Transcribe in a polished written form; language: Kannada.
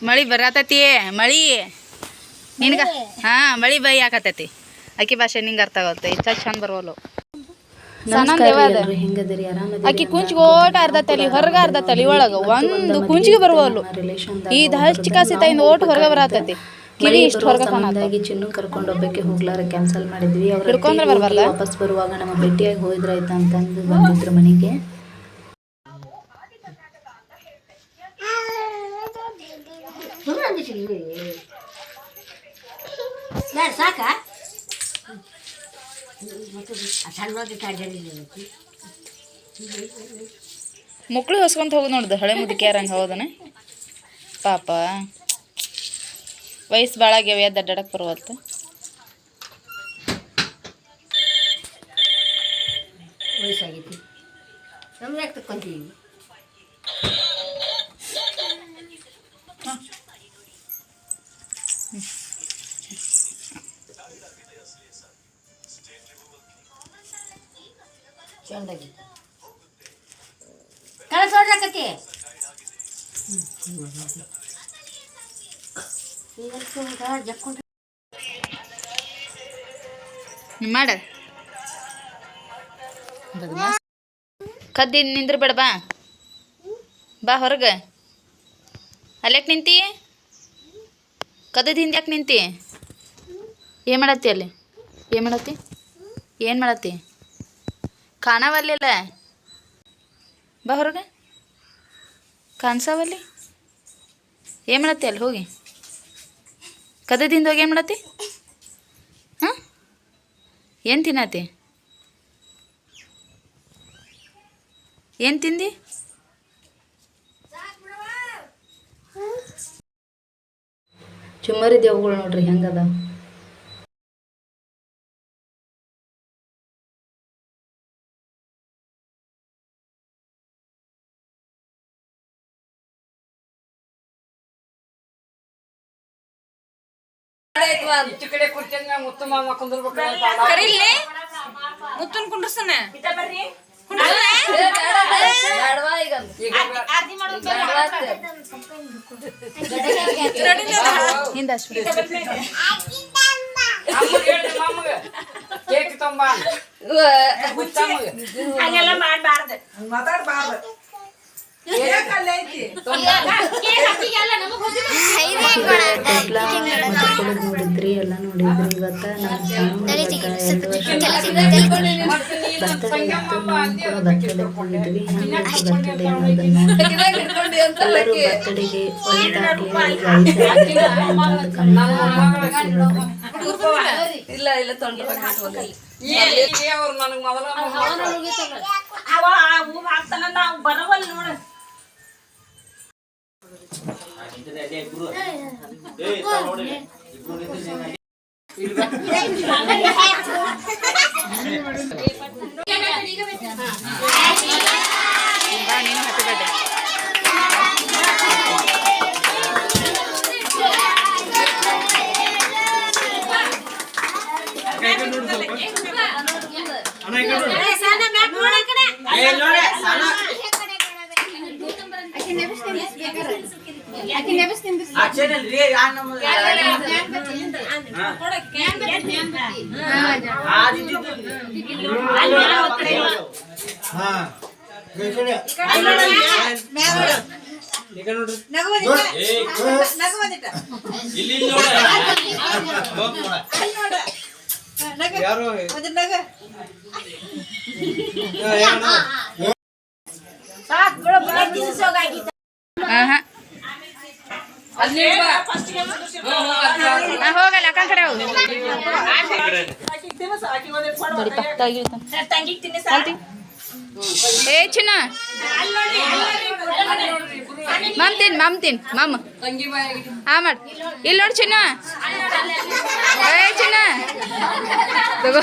ಮಳಿ ಬರತೈತಿ ಮಳಿ ನಿನಗ ಹಾಂ ಮಳಿ ಬೈ ಆಕತೈತಿ ಆಕಿ ಭಾಷೆ ನಿಂಗೆ ಅರ್ಥ ಆಗುತ್ತೆ ಇಷ್ಟ ಚಂದ ಬರೋಲ್ಲ ಆಕಿ ಕುಂಚಿಗೆ ಓಟ ಅರ್ಧ ತಲಿ ಹೊರಗೆ ಅರ್ಧ ತಲಿ ಒಳಗೆ ಒಂದು ಕುಂಚಿಗೆ ಬರುವಲ್ಲು ಇದು ಹಚ್ಚಿ ಕಾಸಿ ತಾಯಿಂದ ಓಟ್ ಹೊರಗೆ ಬರತೈತಿ ಕಿವಿ ಇಷ್ಟು ಹೊರಗೆ ಕಾಣಾಗಿ ಚಿನ್ನು ಕರ್ಕೊಂಡು ಹೋಗ್ಬೇಕೆ ಹೋಗ್ಲಾರ ಕ್ಯಾನ್ಸಲ್ ಮಾಡಿದ್ವಿ ಅವ್ರು ಹಿಡ್ಕೊಂಡ್ರೆ ಬರಬಾರ್ದ ವಾಪಸ್ ಬರುವಾಗ ನಮ್ಮ ಭೇಟಿಯಾಗಿ ಹೋದ್ರಾಯ್ತು ಅಂತಂದು ಬಂದಿದ್ರು ಮನೆಗೆ ಸಾಕಾ ಮಕ್ಳು ಹೊಸ್ಕೊಂತ ಹೋಗುದು ನೋಡ್ದು ಹಳೆ ಮುದುಕಿ ಯಾರಂಗೆ ಹೌದನ ಪಾಪ ವಯಸ್ಸು ಭಾಳ ಆಗ್ಯಾವ ಎದ್ದು ಅಡ್ಡಾಡಕ್ಕೆ ಬರುವಲ್ತು ವಯಸ್ಸಾಗೈತಿ ನಮ್ಗೆ ಯಾಕೆ ತಕ್ಕೊಂತೀವಿ ಚಂದಾಗಿ ಕಳಸ ಹೊಡ್ರಾಕತಿ ಮಾಡ ಕದ್ದಿ ನಿಂದ್ರ ಬೇಡ ಬಾ ಬಾ ಹೊರಗೆ ಅಲ್ಯಾಕೆ ನಿಂತಿ ಕದ್ದದ ಹಿಂದೆ ಯಾಕೆ ನಿಂತಿ ಏನು ಮಾಡತ್ತಿ ಅಲ್ಲಿ ಏನು ಮಾಡತ್ತಿ ಕಾಣವಲ್ಲಿಲ್ಲ ಬಾ ಹೊರಗೆ ಕಾಣಿಸವಲ್ಲಿ ಏನು ಮಾಡತ್ತಿ ಅಲ್ಲಿ ಹೋಗಿ ಕದ್ದದಿಂದ ಹೋಗಿ ಏನು ಮಾಡತ್ತಿ ಹಾಂ ಏನು ತಿನ್ನತ್ತಿ ಏನು ತಿಂದಿ ಚುಮ್ಮರಿ ದೇವ್ಗಳು ನೋಡ್ರಿ ಹೆಂಗದ ಮುತ್ತನ್ ಕುಂಡ್ರಸನ ನೋಡಿದ್ರಿ ಎಲ್ಲ ನೋಡಿದ್ರಿ ಇವತ್ತ ಬರ್ತಡೇ ಹೋಗಿದ್ವಿ ಬರ್ತಡೇ ಎಲ್ಲರೂ ಬರ್ತಡೆಗೆ ಇಲ್ಲ ಇಲ್ಲ ತೊಂದ್ರೆ ಹೋಗಲ್ಲ ಅಕ್ಕ ಕಡೆ ಹೋಗು ಏ ಚಿನ್ನ ಮಮ್ ತಿನ್ ಮಮ್ಮ ಹಾ ಮಾಡ್ ಇಲ್ಲಿ ನೋಡಿ ಚಿನ್ನ ಏ ಚಿನ್ನ ತಗೋ